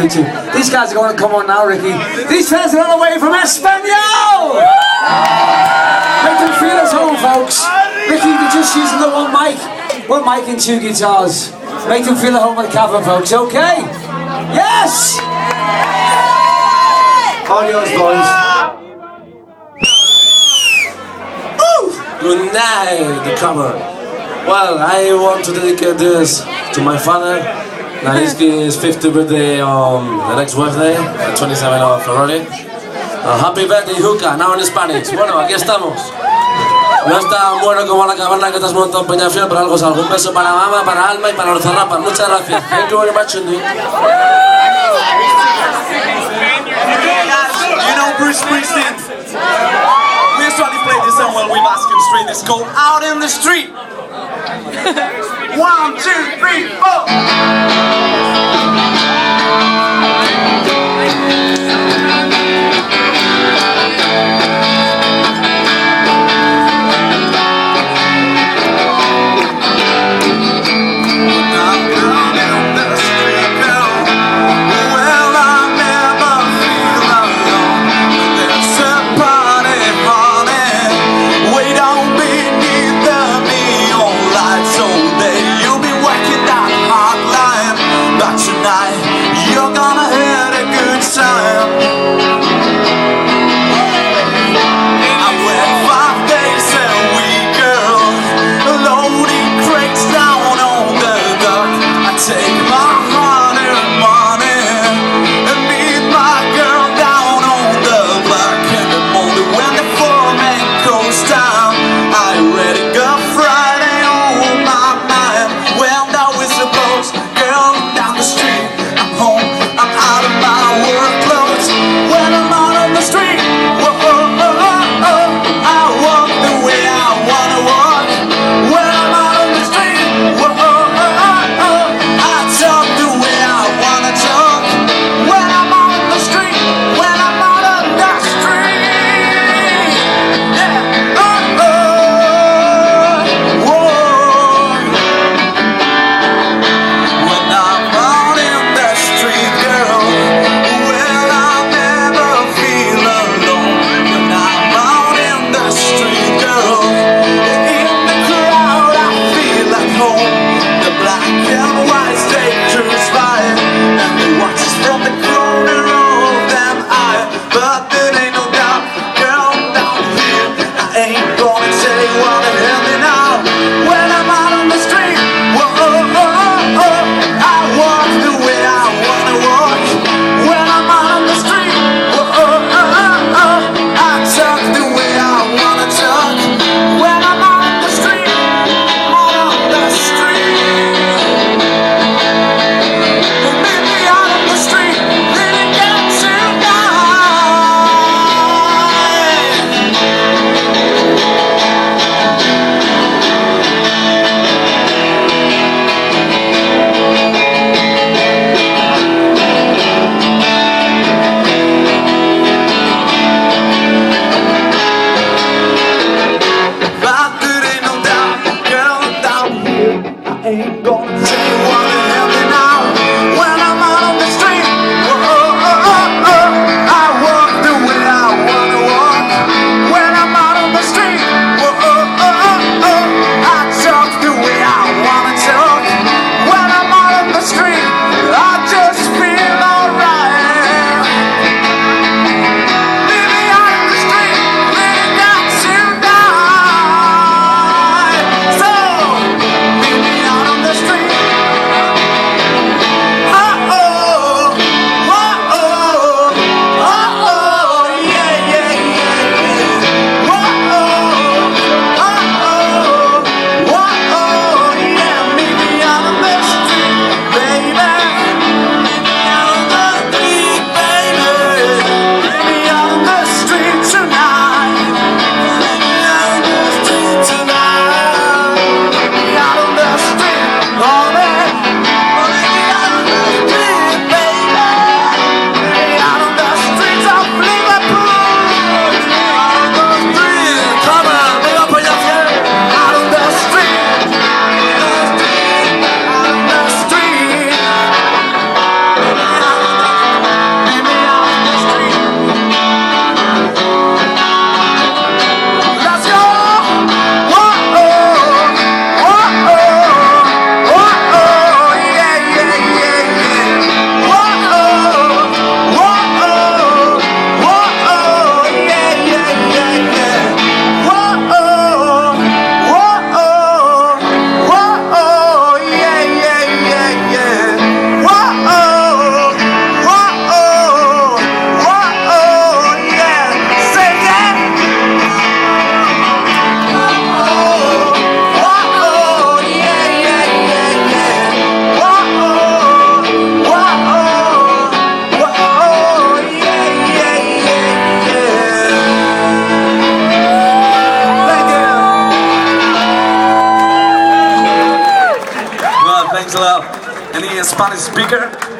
you too. These guys are going to come on now, Ricky. These fellas are all the way from Espanol! Make them feel at home, folks. Ricky, they're just using the one mic and two guitars. Make them feel at home at the Cavern, folks, okay? Yes! All yours, boys. Good night, the Cavern. Well, I want to dedicate this to my father. Now he's his 50th birthday on the next Wednesday, the 27th of February. Happy birthday, Juca, now in Spanish. Bueno, aquí estamos. No es tan bueno como la caverna que te has montado en Peñafiel, pero algo es algo. Un beso para Mama, para Alma y para los zarrapas. Muchas gracias. Thank you very much indeed. You know Bruce Springsteen? We usually play this song while we bask in the street. It's called Out in the Street. 1, 2, 3, 4. When Spanish speaker.